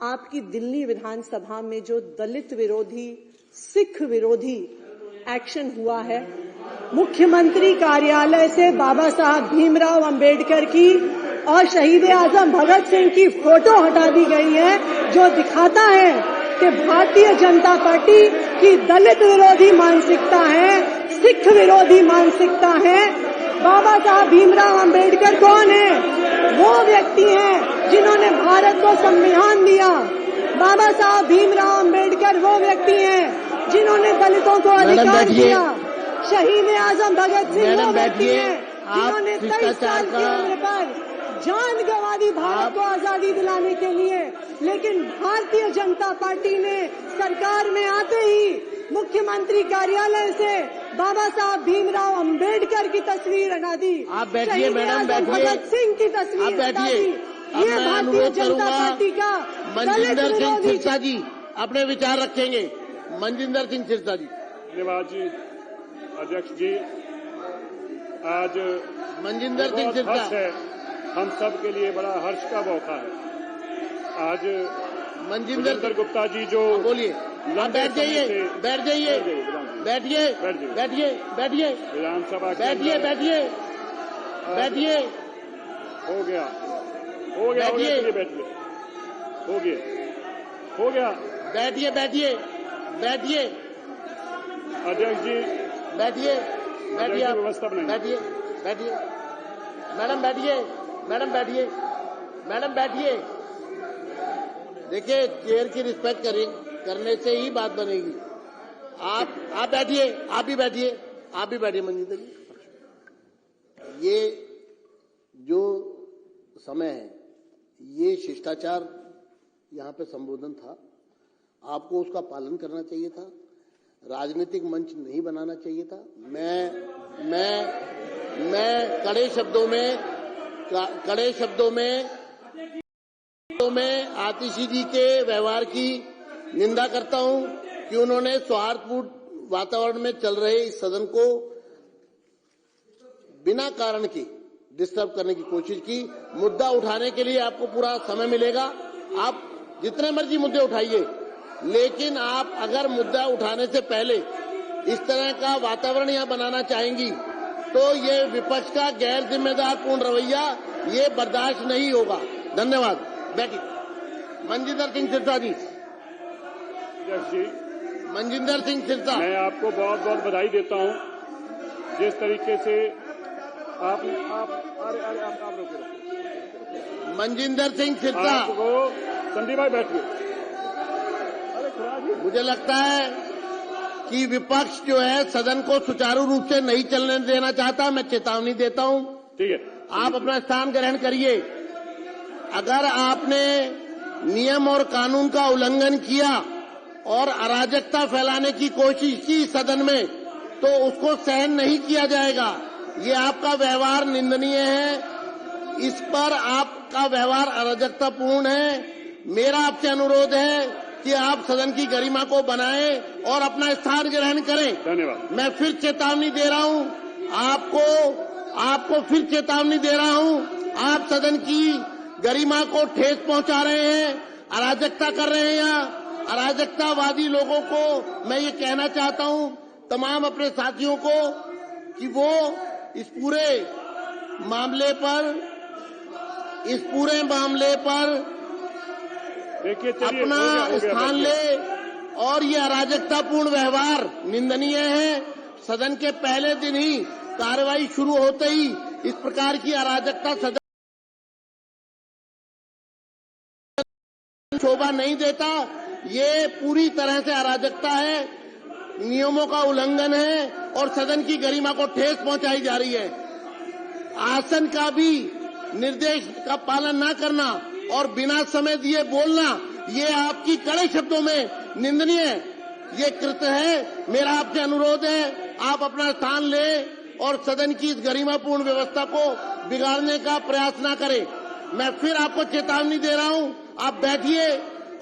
आपकी दिल्ली विधानसभा में जो दलित विरोधी, सिख विरोधी एक्शन हुआ है, मुख्यमंत्री कार्यालय से बाबा साहब भीमराव अंबेडकर की और शहीद आजम भगत सिंह की फोटो हटा दी गई है, जो दिखाता है कि भारतीय जनता पार्टी की दलित विरोधी मानसिकता है, सिख विरोधी मानसिकता है। बाबा साहब भीमराव अंबेडकर कौन है? वो व्यक्ति हैं जिन्होंने भारत को संविधान दिया। बाबा साहब भीमराव अंबेडकर वो व्यक्ति हैं जिन्होंने दलितों को अधिकार दिया। शहीद आजम भगत सिंह वो व्यक्ति हैं जिन्होंने 23 साल की उम्र पर जान गंवा दी भारत को आजादी दिलाने के लिए। लेकिन भारतीय जनता पार्टी ने सरकार में आते ही मुख्यमंत्री कार्यालय से बाबा साहब भीमराव अंबेडकर की तस्वीर हटा दी। आप बैठिए मैडम, बैठिए। भगत सिंह की तस्वीर हटा दी। ये भारतीय जनता पार्टी का मनजिंदर सिंह सिरसा जी अपने विचार रखेंगे। मनजिंदर सिंह सिरसा जी। धन्यवाद जी अध्यक्ष जी। आज मनजिंदर सिंह सिरसा, हम सब के लिए बड़ा हर्ष का मौका है। आज मनजिंदर गुप्ता जी जो बोलिए, बैठ जाइए, बैठ जाइए, बैठिए, बैठिए, बैठिए, विधानसभा बैठिए, बैठिए, बैठिए, हो गया, हो गया, बैठिए, बैठिए, हो गया, हो गया, बैठिए, बैठिए, बैठिए, अध्यक्ष जी बैठिए, बैठिए, व्यवस्था बनाइए, बैठिए, बैठिए, मैडम बैठिए, मैडम बैठिए, मैडम बैठिए। देखिए, चेयर की रिस्पेक्ट करने से ही बात बनेगी। आप बैठिए, आप भी बैठिए, आप भी बैठिए मंजिंदर जी। ये जो समय है, ये शिष्टाचार यहाँ पे संबोधन था, आपको उसका पालन करना चाहिए था। राजनीतिक मंच नहीं बनाना चाहिए था। मैं कड़े शब्दों में आतिशी जी के व्यवहार की निंदा करता हूं कि उन्होंने सौहार्दपूर्ण वातावरण में चल रहे इस सदन को बिना कारण के डिस्टर्ब करने की कोशिश की। मुद्दा उठाने के लिए आपको पूरा समय मिलेगा, आप जितने मर्जी मुद्दे उठाइए, लेकिन आप अगर मुद्दा उठाने से पहले इस तरह का वातावरण यहां बनाना चाहेंगी तो ये विपक्ष का गैर जिम्मेदार पूर्ण रवैया ये बर्दाश्त नहीं होगा। धन्यवाद। बैठिए। मनजिंदर सिंह सिरसा जी। मनजिंदर सिंह सिरसा, मैं आपको बहुत बहुत बधाई देता हूं जिस तरीके से आप मनजिंदर सिंह सिरसा, संदीप भाई बैठिए। मुझे लगता है कि विपक्ष जो है सदन को सुचारू रूप से नहीं चलने देना चाहता। मैं चेतावनी देता हूं, ठीक है, आप अपना स्थान ग्रहण करिए। अगर आपने नियम और कानून का उल्लंघन किया और अराजकता फैलाने की कोशिश की सदन में, तो उसको सहन नहीं किया जाएगा। ये आपका व्यवहार निंदनीय है, इस पर आपका व्यवहार अराजकतापूर्ण है। मेरा आपसे अनुरोध है कि आप सदन की गरिमा को बनाएं और अपना स्थान ग्रहण करें। धन्यवाद। मैं फिर चेतावनी दे रहा हूं आपको फिर चेतावनी दे रहा हूं, आप सदन की गरिमा को ठेस पहुंचा रहे हैं, अराजकता कर रहे हैं। यहाँ अराजकतावादी लोगों को मैं ये कहना चाहता हूं, तमाम अपने साथियों को, कि वो इस पूरे मामले पर अपना स्थान ले और ये अराजकतापूर्ण व्यवहार निंदनीय है। सदन के पहले दिन ही, कार्रवाई शुरू होते ही इस प्रकार की अराजकता सदन शोभा नहीं देता। ये पूरी तरह से अराजकता है, नियमों का उल्लंघन है और सदन की गरिमा को ठेस पहुंचाई जा रही है। आसन का भी निर्देश का पालन न करना और बिना समय दिए बोलना, ये आपकी कड़े शब्दों में निंदनीय ये कृत्य है। मेरा आपसे अनुरोध है, आप अपना स्थान लें और सदन की इस गरिमापूर्ण व्यवस्था को बिगाड़ने का प्रयास न करें। मैं फिर आपको चेतावनी दे रहा हूं, आप बैठिए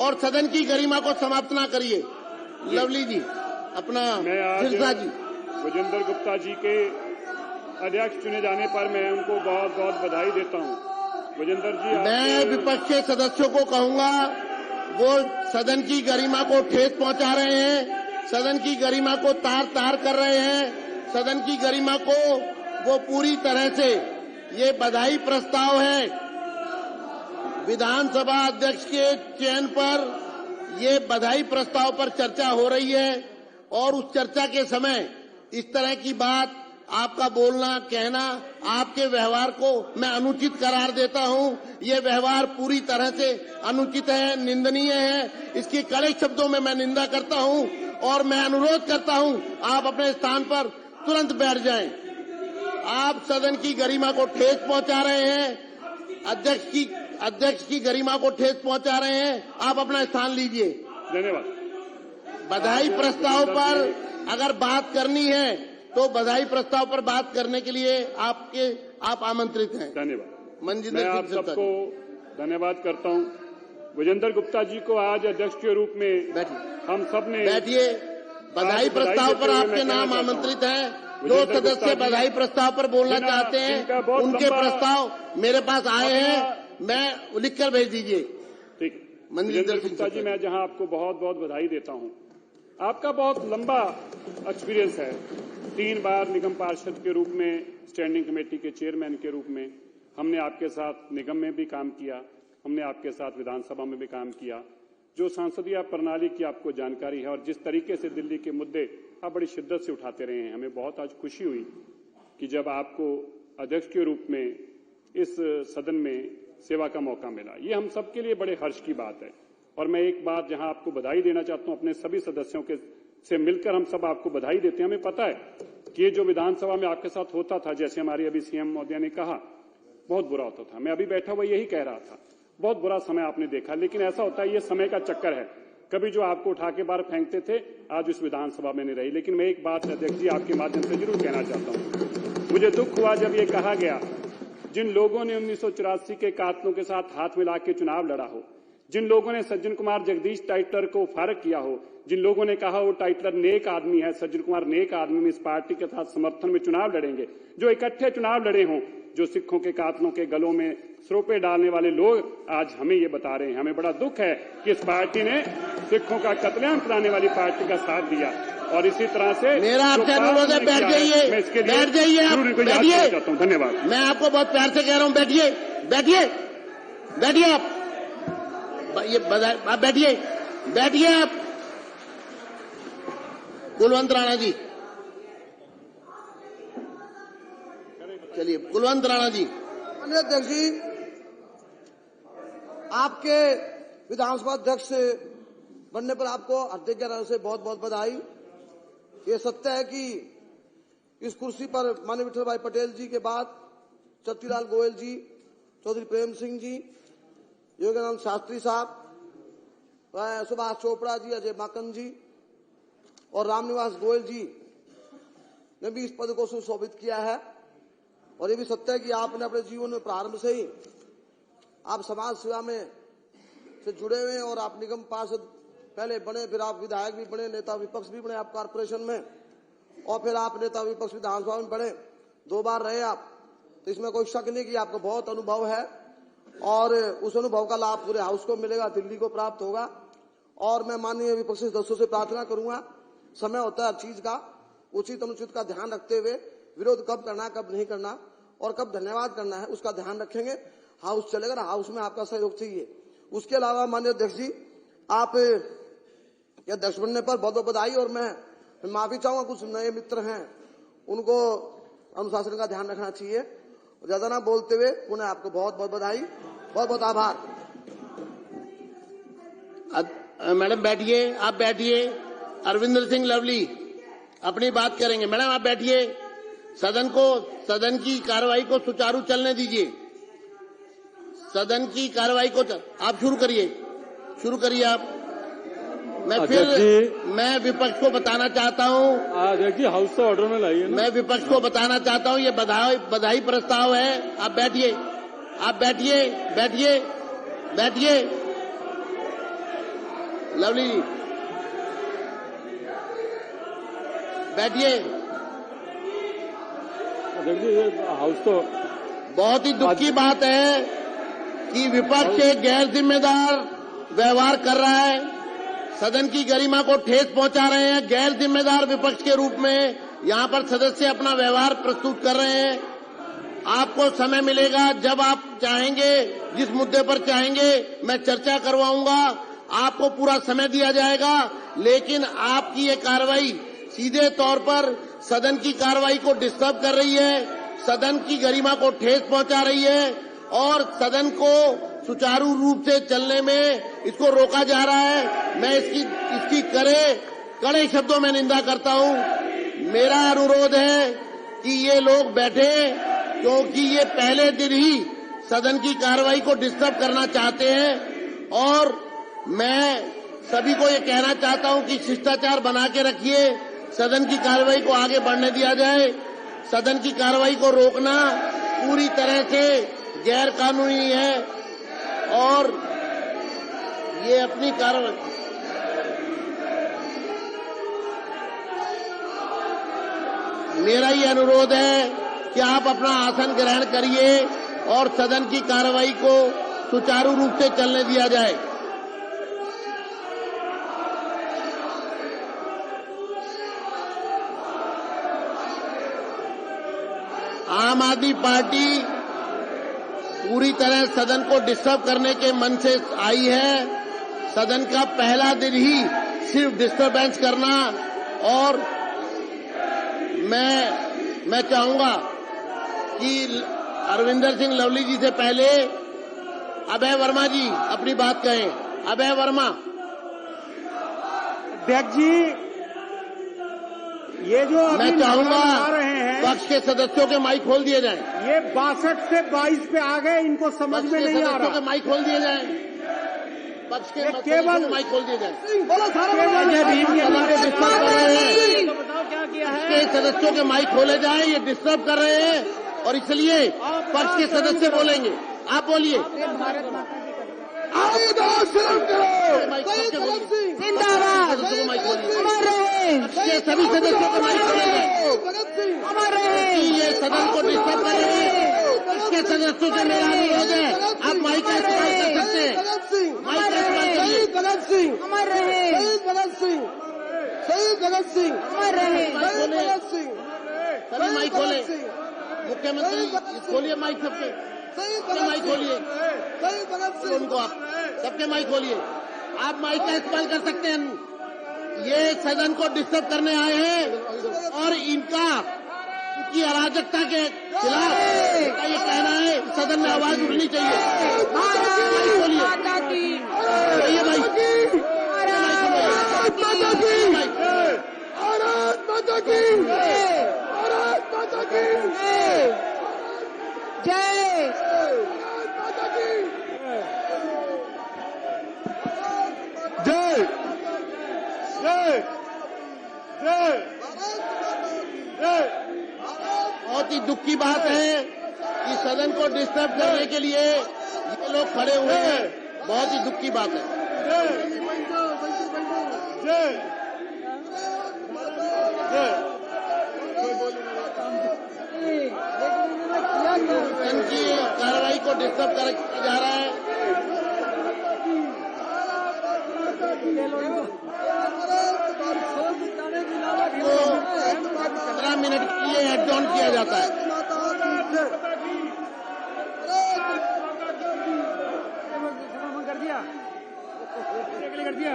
और सदन की गरिमा को समाप्त ना करिए। लवली जी, अपना सिरसा जी। विजेंद्र गुप्ता जी के अध्यक्ष चुने जाने पर मैं उनको बहुत बहुत बधाई देता हूं। विजेंद्र जी, मैं विपक्ष के सदस्यों को कहूंगा, वो सदन की गरिमा को ठेस पहुंचा रहे हैं, सदन की गरिमा को तार तार कर रहे हैं, सदन की गरिमा को वो पूरी तरह से, ये बधाई प्रस्ताव है विधानसभा अध्यक्ष के चयन पर, ये बधाई प्रस्ताव पर चर्चा हो रही है और उस चर्चा के समय इस तरह की बात, आपका बोलना कहना, आपके व्यवहार को मैं अनुचित करार देता हूं। ये व्यवहार पूरी तरह से अनुचित है, निंदनीय है, इसकी कड़े शब्दों में मैं निंदा करता हूं और मैं अनुरोध करता हूं आप अपने स्थान पर तुरंत बैठ जाएं। आप सदन की गरिमा को ठेस पहुंचा रहे हैं, अध्यक्ष की गरिमा को ठेस पहुंचा रहे हैं, आप अपना स्थान लीजिए। धन्यवाद। बधाई प्रस्ताव पर अगर बात करनी है तो बधाई प्रस्ताव पर बात करने के लिए आप आमंत्रित हैं। धन्यवाद। मंजिंदर मैं आप सबको धन्यवाद करता हूं। विजेंद्र गुप्ता जी को आज अध्यक्ष के रूप में हम सब ने बैठिए। बधाई प्रस्ताव पर आपके नाम आमंत्रित हैं। जो सदस्य बधाई प्रस्ताव पर बोलना चाहते हैं उनके प्रस्ताव मेरे पास आए हैं, मैं लिखकर भेज दीजिए। ठीक। मंजिंदर गुप्ता जी, मैं जहां आपको बहुत बहुत बधाई देता हूं। आपका बहुत लंबा एक्सपीरियंस है, 3 बार निगम पार्षद के रूप में, स्टैंडिंग कमेटी के चेयरमैन के रूप में हमने आपके साथ निगम में भी काम किया, हमने आपके साथ विधानसभा में भी काम किया। जो संसदीय प्रणाली की आपको जानकारी है और जिस तरीके से दिल्ली के मुद्दे आप बड़ी शिद्दत से उठाते रहे हैं, हमें बहुत आज खुशी हुई कि जब आपको अध्यक्ष के रूप में इस सदन में सेवा का मौका मिला। ये हम सबके लिए बड़े हर्ष की बात है। और मैं एक बात जहां आपको बधाई देना चाहता हूं, अपने सभी सदस्यों के से मिलकर हम सब आपको बधाई देते हैं। हमें पता है कि ये जो विधानसभा में आपके साथ होता था, जैसे हमारी अभी सीएम महोदय ने कहा, बहुत बुरा होता था। मैं अभी बैठा हुआ यही कह रहा था, बहुत बुरा समय आपने देखा। लेकिन ऐसा होता है, ये समय का चक्कर है। कभी जो आपको उठा के बाहर फेंकते थे, आज उस विधानसभा में नहीं रही। लेकिन मैं एक बात अध्यक्ष जी आपके माध्यम से जरूर कहना चाहता हूं। मुझे दुख हुआ जब ये कहा गया, जिन लोगों ने 1984 के कातलों के साथ हाथ मिला के चुनाव लड़ा हो, जिन लोगों ने सज्जन कुमार जगदीश टाइटलर को फारग किया हो, जिन लोगों ने कहा वो टाइटलर नेक आदमी है, सज्जन कुमार नेक आदमी में इस पार्टी के साथ समर्थन में चुनाव लड़ेंगे, जो इकट्ठे चुनाव लड़े हों, जो सिखों के कातलों के गलों में सरोपे डालने वाले लोग आज हमें ये बता रहे हैं। हमें बड़ा दुख है कि इस पार्टी ने सिखों का कत्लेआम कराने वाली पार्टी का साथ दिया। और इसी तरह से मेरा आपसे अनुरोध है, बैठ जाइए, बैठ जाइए, बैठिए। धन्यवाद। मैं आपको बहुत प्यार से कह रहा हूं, बैठिए, बैठिए, बैठिए आप, ये आप बैठिए, बैठिए आप। कुलवंत राणा जी, चलिए कुलवंत राणा जी। अध्यक्ष जी, आपके विधानसभा अध्यक्ष बनने पर आपको हार्दिक तरह से बहुत बहुत बधाई। ये सत्य है कि इस कुर्सी पर माननीय विठल भाई पटेल जी के बाद चतुरालाल गोयल जी, चौधरी प्रेम सिंह जी, योगानंद शास्त्री साहब, सुभाष चोपड़ा जी, अजय माकन जी और रामनिवास गोयल जी ने भी इस पद को सुशोभित किया है। और ये भी सत्य है कि आपने अपने जीवन में प्रारंभ से ही आप समाज सेवा में से जुड़े हुए हैं और आप निगम पार्षद पहले बने, फिर आप विधायक भी बने, नेता विपक्ष भी बने आप कारपोरेशन में, और फिर आप नेता विपक्ष विधानसभा में बने, 2 बार रहे आप। तो इसमें कोई शक नहीं कि आपको बहुत अनुभव है और उस अनुभव का लाभ पूरे हाउस को मिलेगा, दिल्ली को प्राप्त होगा। और मैं माननीय विपक्षी सदस्यों से प्रार्थना करूंगा, समय होता है हर चीज का, उचित अनुचित का ध्यान रखते हुए विरोध कब करना, कब नहीं करना और कब धन्यवाद करना है उसका ध्यान रखेंगे। हाउस चलेगा ना, हाउस में आपका सहयोग चाहिए। उसके अलावा माननीय अध्यक्ष जी, आप अध्यक्ष बनने पर बहुत बहुत बधाई। और मैं माफी चाहूंगा, कुछ नए मित्र हैं उनको अनुशासन का ध्यान रखना चाहिए। ज्यादा ना बोलते हुए पुनः आपको बहुत बहुत बधाई, बहुत बहुत आभार। मैडम बैठिए, आप बैठिए। अरविंदर सिंह लवली अपनी बात करेंगे। मैडम आप बैठिए। सदन की कार्रवाई को सुचारू चलने दीजिए। सदन की कार्रवाई को आप शुरू करिए आप। मैं विपक्ष को बताना चाहता हूं, देखिए हाउस तो ऑर्डर में लाइए ना। मैं विपक्ष को बताना चाहता हूं, ये बधाई प्रस्ताव है। आप बैठिए, आप बैठिए, बैठिए, बैठिए। लवली जी बैठिए। देखिए हाउस तो बहुत ही दुख की बात है कि विपक्ष एक गैर जिम्मेदार व्यवहार कर रहा है, सदन की गरिमा को ठेस पहुंचा रहे हैं, गैर जिम्मेदार विपक्ष के रूप में यहां पर सदस्य अपना व्यवहार प्रस्तुत कर रहे हैं। आपको समय मिलेगा, जब आप चाहेंगे, जिस मुद्दे पर चाहेंगे मैं चर्चा करवाऊंगा, आपको पूरा समय दिया जाएगा। लेकिन आपकी ये कार्रवाई सीधे तौर पर सदन की कार्रवाई को डिस्टर्ब कर रही है, सदन की गरिमा को ठेस पहुंचा रही है और सदन को सुचारू रूप से चलने में इसको रोका जा रहा है। मैं इसकी कड़े शब्दों में निंदा करता हूं। मेरा अनुरोध है कि ये लोग बैठे, क्योंकि ये पहले दिन ही सदन की कार्रवाई को डिस्टर्ब करना चाहते हैं और मैं सभी को ये कहना चाहता हूं कि शिष्टाचार बना के रखिए, सदन की कार्रवाई को आगे बढ़ने दिया जाए। सदन की कार्रवाई को रोकना पूरी तरह से गैर कानूनी है और ये अपनी कार्रवाई मेरा ये अनुरोध है कि आप अपना आसन ग्रहण करिए और सदन की कार्रवाई को सुचारू रूप से चलने दिया जाए। आम आदमी पार्टी पूरी तरह सदन को डिस्टर्ब करने के मन से आई है। सदन का पहला दिन ही सिर्फ डिस्टर्बेंस करना और मैं चाहूंगा कि अरविंदर सिंह लवली जी से पहले अभय वर्मा जी अपनी बात कहें। अभय वर्मा। अध्यक्ष जी, ये जो मैं चाहूंगा रहे हैं पक्ष के सदस्यों के माइक खोल दिए जाएं। ये 62 से 22 पे आ गए, इनको समझ में नहीं आ रहा। के माइक खोल दिए जाएं। पक्ष के केवल माइक खोल दिए जाएं। के सदस्यों के माइक खोले जाएं, ये डिस्टर्ब कर रहे हैं और इसलिए पक्ष के सदस्य बोलेंगे। आप बोलिए। जिंदाबाद, सभी सदस्यों को माइक खोले जाए। ये सदन को डिस्टर्ब करेंगे। इसके सदस्यों से मेरा अनुरोध है, आप माइक का इस्तेमाल कर सकते हैं। माइक का इस्तेमाल करिए। भगत सिंह अमर रहे, शहीद भगत सिंह, शहीद भगत सिंह, अमर रहे, शहीद भगत सिंह, सभी माइक खोले। मुख्यमंत्री खोलिए माइक सबके। सबके माइक खोलिए। शहीद भगत सिंह, उनको आप सबके माइक खोलिए। आप माइक का इस्तेमाल कर सकते हैं। ये सदन को डिस्टर्ब करने आए हैं और इनकी अराजकता के खिलाफ इनका ये कहना है सदन में आवाज उठनी चाहिए। माइक खोलिए। खोलिए माइक। जय जय जय जय जय। बहुत ही दुख की बात है कि सदन को डिस्टर्ब करने के लिए ये लोग खड़े हुए हैं। बहुत ही दुख की बात है। जय सदन की कार्रवाई को डिस्टर्ब किया जा रहा है। तो 15 मिनट के लिए एडजॉर्न किया जाता है। कर दिया